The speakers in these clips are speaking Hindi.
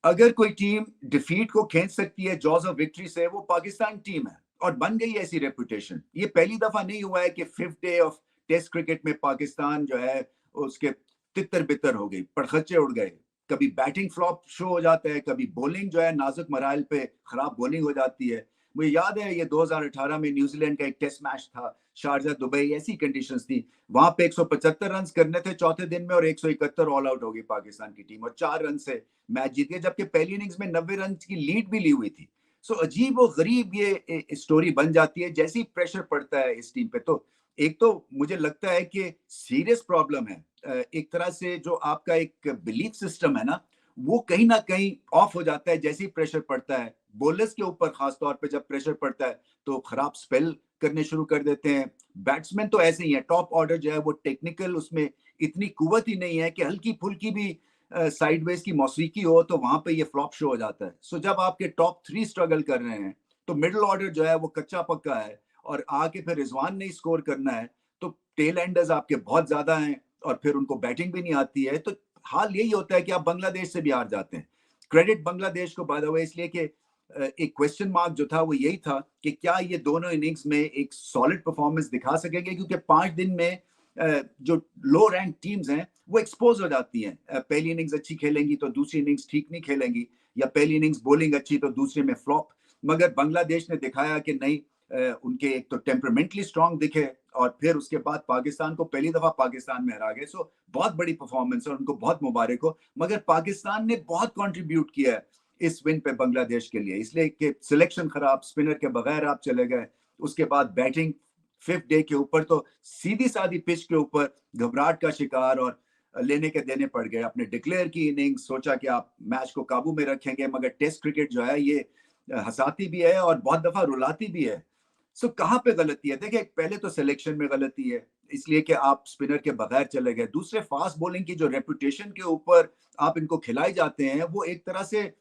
अगर कोई टीम डिफीट को खींच सकती है जॉज ऑफ विक्ट्री से, वो पाकिस्तान टीम है और बन गई है ऐसी रेपुटेशन। ये पहली दफा नहीं हुआ है कि 5th day of test cricket में पाकिस्तान जो है उसके तितर बितर हो गई, पड़खच्चे उड़ गए। कभी बैटिंग फ्लॉप शो हो जाता है, कभी बॉलिंग जो है नाजुक मराइल पे खराब बॉलिंग हो जाती है। मुझे याद है ये 2018 में न्यूजीलैंड का एक टेस्ट मैच था, शारजा दुबई, ऐसी कंडीशंस थी। वहां पे 175 रन करने थे चौथे दिन में और 171 ऑल आउट हो गई पाकिस्तान की टीम और 4 रन से मैच जीत गए, जबकि पहली इनिंग्स में 90 रन की लीड भी ली हुई थी। सो अजीब और गरीब ये स्टोरी बन जाती है जैसे ही प्रेशर पड़ता है इस टीम पे। तो एक तो मुझे लगता है कि सीरियस प्रॉब्लम है। एक तरह से जो आपका एक बिलीफ सिस्टम है ना, वो कहीं ना कहीं ऑफ हो जाता है जैसे ही प्रेशर पड़ता है। बॉलर्स के ऊपर खासतौर पे जब प्रेशर पड़ता है तो खराब स्पेल करने शुरू कर देते हैं। बैट्समैन तो ऐसे ही है, टॉप ऑर्डर जो है वो टेक्निकल, उसमें इतनी कुवत ही नहीं है कि हल्की फुल्की भी साइडवेज की मौसीकी हो तो वहां पे ये फ्लॉप शो हो जाता है। सो जब आपके टॉप 3 स्ट्रगल कर रहे हैं तो मिडिल ऑर्डर जो है वो कच्चा पक्का है और आके फिर रिजवान ने स्कोर करना है, तो टेल एंडर्स आपके बहुत ज्यादा हैं और फिर उनको बैटिंग भी नहीं आती है। तो हाल यही होता है कि आप बांग्लादेश से भी हार जाते हैं। क्रेडिट बांग्लादेश को बाय द वे इसलिए कि एक क्वेश्चन मार्क जो था वो यही था कि क्या ये दोनों इनिंग्स में एक सॉलिड परफॉर्मेंस दिखा सकेंगे, क्योंकि 5 दिन में जो लो रैंक टीम्स हैं वो एक्सपोज हो जाती हैं। पहली इनिंग्स अच्छी खेलेंगी तो दूसरी इनिंग्स ठीक नहीं खेलेंगी, या पहली इनिंग्स बॉलिंग अच्छी तो दूसरे में फ्लॉप। मगर बांग्लादेश ने दिखाया कि नहीं, उनके एक तो टेम्परमेंटली स्ट्रांग दिखे और फिर उसके बाद पाकिस्तान को पहली दफा पाकिस्तान में हरा गए। सो बहुत बड़ी परफॉर्मेंस है, उनको बहुत मुबारक हो। मगर पाकिस्तान ने बहुत कंट्रीब्यूट किया है इस विन पे बांग्लादेश के लिए, इसलिए कि सिलेक्शन खराब, स्पिनर के बगैर आप चले गए। उसके बाद बैटिंग 5th डे के ऊपर तो सीधी सादी पिच के ऊपर घबराहट का शिकार और लेने के देने पड़ गए। आपने डिक्लेयर की इनिंग्स, सोचा कि आप मैच को काबू में रखेंगे, मगर टेस्ट क्रिकेट जो है ये हंसाती भी है और बहुत दफा रुलाती भी है। सो कहाँ पे गलती है? देखिए, पहले तो सिलेक्शन में गलती है, इसलिए कि आप स्पिनर के बगैर चले गए। दूसरे, फास्ट बॉलिंग की जो रेपुटेशन के ऊपर आप इनको खिलाए जाते हैं वो एक तरह से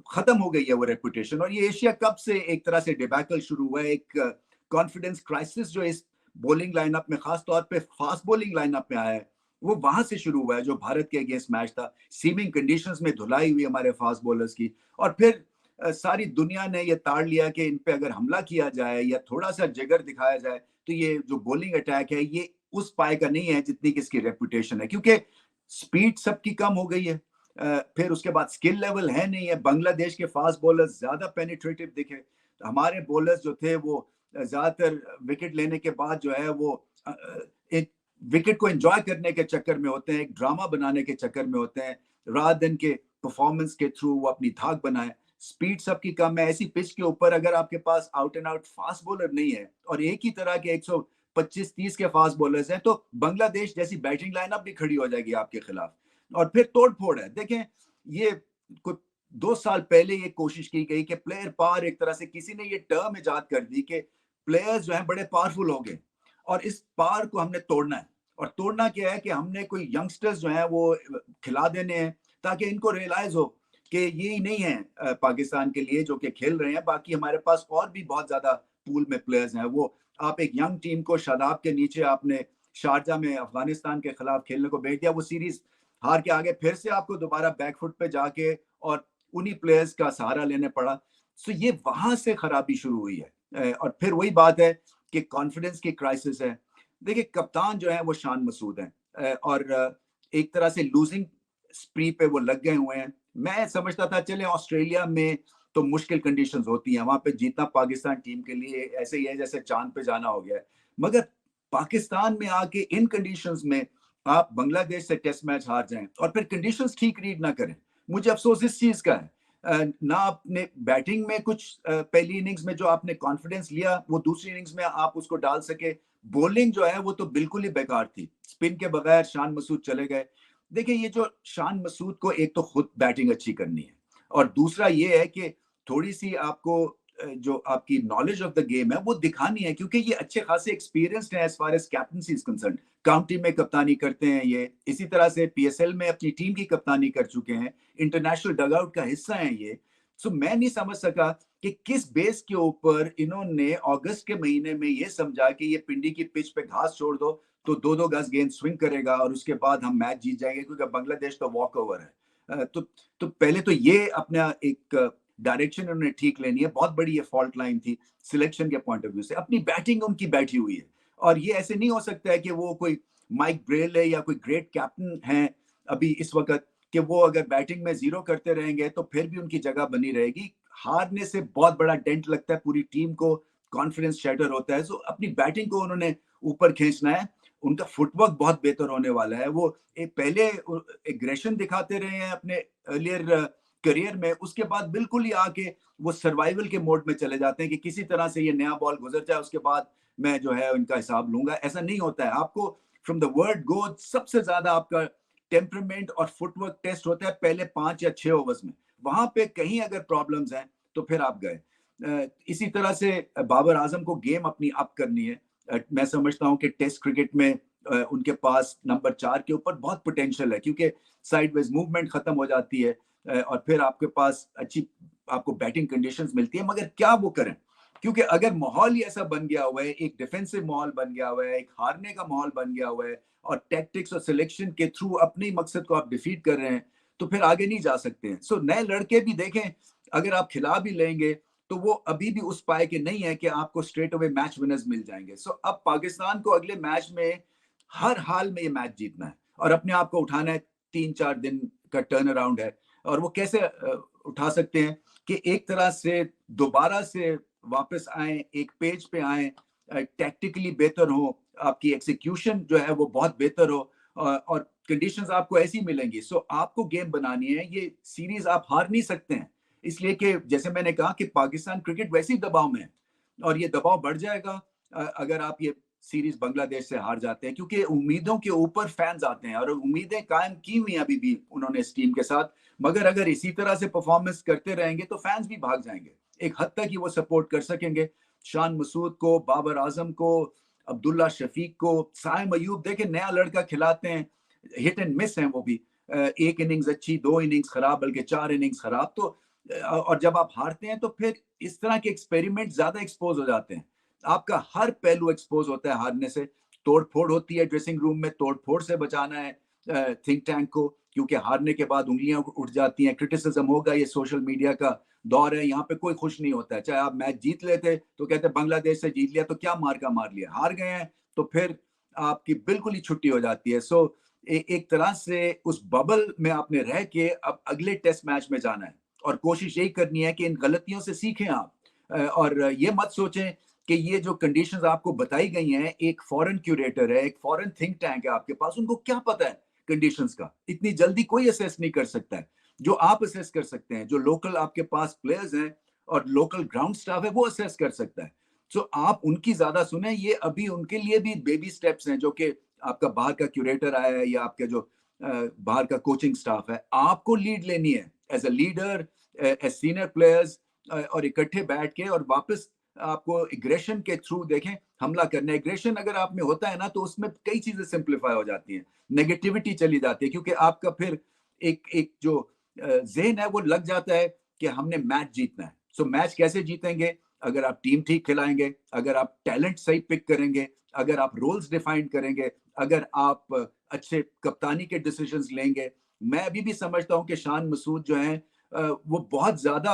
खत्म हो गई है वो रेपुटेशन। और ये एशिया कप से एक तरह से डिबैकल शुरू हुआ है, एक कॉन्फिडेंस क्राइसिस जो इस बॉलिंग लाइनअप में, खास तौर पे फास्ट बॉलिंग लाइनअप में आया है, वो वहां से शुरू हुआ है जो भारत के अगेंस्ट मैच था। सीमिंग कंडीशंस में धुलाई हुई हमारे फास्ट बॉलर्स की, और फिर सारी दुनिया ने ये ताड़ लिया कि इन पे अगर हमला किया जाए या थोड़ा सा जिगर दिखाया जाए तो ये जो बॉलिंग अटैक है ये उस पाए का नहीं है जितनी कि इसकी रेपुटेशन है, क्योंकि स्पीड सबकी कम हो गई है। फिर उसके बाद स्किल लेवल है नहीं है। बांग्लादेश के फास्ट बॉलर्स ज्यादा पेनिट्रेटिव दिखे, हमारे बॉलर्स जो थे वो ज्यादातर विकेट लेने के बाद जो है वो एक विकेट को एंजॉय करने के चक्कर में होते हैं, एक ड्रामा बनाने के चक्कर में होते हैं, रात दिन के परफॉर्मेंस के थ्रू वो अपनी धाक बनाए। स्पीड सबकी कम है। ऐसी पिच के ऊपर अगर आपके pass out and out fast bowler नहीं है और एक ही तरह के 125-30 के फास्ट बॉलर्स हैं, तो बांग्लादेश जैसी बैटिंग लाइनअप भी खड़ी हो जाएगी आपके खिलाफ और फिर तोड़ फोड़ है। देखें, ये कुछ 2 साल पहले ये कोशिश की गई कि प्लेयर पावर, एक तरह से किसी ने ये टर्म इजाद कर दी कि प्लेयर्स जो हैं बड़े पावरफुल हो गए और इस पावर को हमने तोड़ना है। और तोड़ना क्या है कि हमने कोई यंगस्टर्स जो हैं वो खिला देने हैं ताकि इनको रियलाइज हो कि ये ही नहीं है पाकिस्तान के लिए जो कि खेल रहे हैं, बाकी हमारे पास और भी बहुत ज्यादा पूल में प्लेयर्स हैं। वो आप एक यंग टीम को शादाब के नीचे आपने शारजा में अफगानिस्तान के खिलाफ खेलने को भेज दिया, वो सीरीज हार के आगे फिर से आपको दोबारा बैकफुट पे जाके और उन्हीं प्लेयर्स का सहारा लेने पड़ा। सो ये वहां से खराबी शुरू हुई है और फिर वही बात है कि कॉन्फिडेंस की क्राइसिस है। देखिए, कप्तान जो है वो शान मसूद है और एक तरह से लूजिंग स्प्री पे वो लग गए हुए हैं। मैं समझता था चले ऑस्ट्रेलिया में तो मुश्किल कंडीशंस होती हैं, वहां पे जीतना पाकिस्तान टीम के लिए ऐसे ही है जैसे चांद पे जाना हो गया है। मगर पाकिस्तान में आके इन कंडीशंस में आप बांग्लादेश से टेस्ट मैच हार जाएं और फिर कंडीशंस ठीक रीड ना करें, मुझे अफसोस इस चीज का है। ना आपने बैटिंग में कुछ पहली इनिंग्स में जो आपने कॉन्फिडेंस लिया वो दूसरी इनिंग्स में आप उसको डाल सके। बॉलिंग जो है वो तो बिल्कुल ही बेकार थी, स्पिन के बगैर शान मसूद चले गए। देखिए, ये जो शान मसूद को एक तो खुद बैटिंग अच्छी करनी है और दूसरा ये है कि थोड़ी सी आपको जो आपकी नॉलेज ऑफ द गेम है वो दिखानी है, क्योंकि ये अच्छे खासे एक्सपीरियंस्ड है as far as captaincy is concern. County में कप्तानी करते हैं ये, इसी तरह से पीएसएल में अपनी टीम की कप्तानी कर चुके हैं, इंटरनेशनल डगआउट का हिस्सा है ये। सो मैं नहीं समझ सका कि किस बेस के ऊपर इन्होंने अगस्त के महीने में ये समझा कि ये पिंडी की पिच पे घास छोड़ दो तो 2-2 गज गेंद स्विंग करेगा और उसके बाद हम मैच जीत जाएंगे, क्योंकि बांग्लादेश तो वॉक ओवर है। तो पहले तो ये अपना एक डायरेक्शन उन्होंने ठीक लेनी है। बहुत बड़ी ये फॉल्ट लाइन थी सिलेक्शन के पॉइंट ऑफ व्यू से। अपनी बैटिंग उनकी बैठी हुई है और ये ऐसे नहीं हो सकता है कि वो कोई माइक ब्रेल है या कोई ग्रेट कैप्टन है अभी इस वक्त, कि वो अगर बैटिंग में जीरो करते रहेंगे तो फिर भी उनकी जगह बनी रहेगी। हारने से बहुत बड़ा डेंट लगता है पूरी टीम को, कॉन्फिडेंस शैटर होता है। सो अपनी बैटिंग को उन्होंने ऊपर खींचना है। उनका फुटवर्क बहुत बेहतर होने वाला है। वो पहले एग्रेशन दिखाते रहे हैं अपने अर्लियर करियर में, उसके बाद बिल्कुल ही आके वो सर्वाइवल के मोड में चले जाते हैं कि किसी तरह से ये नया बॉल गुजर जाए, उसके बाद मैं जो है इनका हिसाब लूंगा। ऐसा नहीं होता है। आपको फ्रॉम द वर्ड गो सबसे ज्यादा आपका टेम्परमेंट और फुटवर्क टेस्ट होता है पहले 5 या 6 ओवर्स में। वहां पे कहीं अगर प्रॉब्लम्स हैं तो फिर आप गए। इसी तरह से बाबर आजम को गेम अपनी अप करनी है। मैं समझता हूं कि टेस्ट क्रिकेट में उनके पास नंबर 4 के ऊपर बहुत पोटेंशियल है, क्योंकि साइडवेज मूवमेंट खत्म हो जाती है और फिर आपके पास अच्छी आपको बैटिंग कंडीशंस मिलती है। मगर क्या वो करें, क्योंकि अगर माहौल ही ऐसा बन गया हुआ है, एक डिफेंसिव माहौल बन गया हुआ है, एक हारने का माहौल बन गया हुआ है और टैक्टिक्स और सिलेक्शन के थ्रू अपने मकसद को आप डिफीट कर रहे हैं, तो फिर आगे नहीं जा सकते हैं। सो नए लड़के भी देखें, अगर आप खिला भी लेंगे तो वो अभी भी उस पाए के नहीं है कि आपको स्ट्रेट अवे मैच विनर्स मिल जाएंगे। सो अब पाकिस्तान को अगले मैच में हर हाल में ये मैच जीतना है और अपने आप को उठाना है। 3-4 दिन का टर्न अराउंड है और वो कैसे उठा सकते हैं कि एक तरह से दोबारा से वापस आए, एक पेज पे आए, टैक्टिकली बेहतर हो, आपकी एग्जीक्यूशन जो है वो बहुत बेहतर हो और कंडीशंस आपको ऐसी मिलेंगी। सो आपको गेम बनानी है। ये सीरीज आप हार नहीं सकते हैं, इसलिए कि जैसे मैंने कहा कि पाकिस्तान क्रिकेट वैसे ही दबाव में है और ये दबाव बढ़ जाएगा अगर आप ये सीरीज बांग्लादेश से हार जाते हैं, क्योंकि उम्मीदों के ऊपर फैंस आते हैं और उम्मीदें कायम की हुई अभी भी उन्होंने इस टीम के साथ। मगर अगर इसी तरह से परफॉर्मेंस करते रहेंगे तो फैंस भी भाग जाएंगे। एक हद तक ही वो सपोर्ट कर सकेंगे शान मसूद को, बाबर आजम को, अब्दुल्ला शफीक को, साइम अयूब। देखे नया लड़का खिलाते हैं, हिट एंड मिस हैं वो भी। एक इनिंग्स अच्छी, 2 इनिंग्स खराब, बल्कि 4 इनिंग्स खराब। तो और जब आप हारते हैं तो फिर इस तरह के एक्सपेरिमेंट ज्यादा एक्सपोज हो जाते हैं। आपका हर पहलू एक्सपोज होता है हारने से। तोड़ फोड़ होती है ड्रेसिंग रूम में, तोड़ फोड़ से बचाना है थिंक टैंक को, क्योंकि हारने के बाद उंगलियां उठ जाती हैं, क्रिटिसिज्म होगा। ये सोशल मीडिया का दौर है, यहाँ पे कोई खुश नहीं होता है। चाहे आप मैच जीत लेते तो कहते बांग्लादेश से जीत लिया तो क्या मार का मार लिया, हार गए हैं तो फिर आपकी बिल्कुल ही छुट्टी हो जाती है। सो एक तरह से उस बबल में आपने रह के अब अगले टेस्ट मैच में जाना है और कोशिश यही करनी है कि इन गलतियों से सीखें आप। और ये मत सोचें कि ये जो कंडीशंस आपको बताई गई हैं, एक फॉरेन क्यूरेटर है, एक फॉरेन थिंक टैंक है आपके पास, उनको क्या पता है कंडीशंस का। इतनी जल्दी कोई असेस नहीं कर सकता है। जो आप असेस कर सकते हैं, जो लोकल आपके पास प्लेयर्स हैं और लोकल ग्राउंड स्टाफ है, वो असेस कर सकता है। सो आप उनकी ज्यादा सुने। ये अभी उनके लिए भी बेबी स्टेप्स हैं, जो कि आपका बाहर का क्यूरेटर आया है या आपके जो बाहर का कोचिंग स्टाफ है, आपको लीड लेनी है as a leader, as senior players, और इकट्ठे बैठ के और वापस आपको एग्रेशन के थ्रू देखें हमला करना है। एग्रेशन अगर आप में होता है ना, तो उसमें कई चीजें सिंप्लीफाई हो जाती हैं, नेगेटिविटी चली जाती है, क्योंकि आपका फिर एक एक जो ज़हन है वो लग जाता है कि हमने मैच जीतना है। सो मैच कैसे जीतेंगे? अगर आप टीम ठीक खिलाएंगे, अगर आप टैलेंट सही पिक करेंगे, अगर आप रोल्स डिफाइन करेंगे, अगर आप अच्छे कप्तानी के डिसीजंस लेंगे। मैं अभी भी समझता हूं कि शान मसूद जो हैं वो बहुत ज्यादा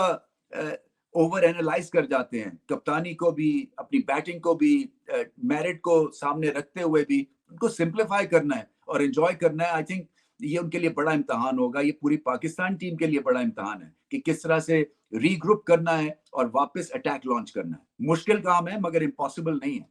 ओवर एनालाइज कर जाते हैं, कप्तानी को भी, अपनी बैटिंग को भी, मेरिट को सामने रखते हुए भी। उनको सिंप्लीफाई करना है और एंजॉय करना है। आई थिंक ये उनके लिए बड़ा इम्तहान होगा। ये पूरी पाकिस्तान टीम के लिए बड़ा इम्तहान है कि किस तरह से रीग्रुप करना है और वापस अटैक लॉन्च करना है। मुश्किल काम है मगर इम्पॉसिबल नहीं है।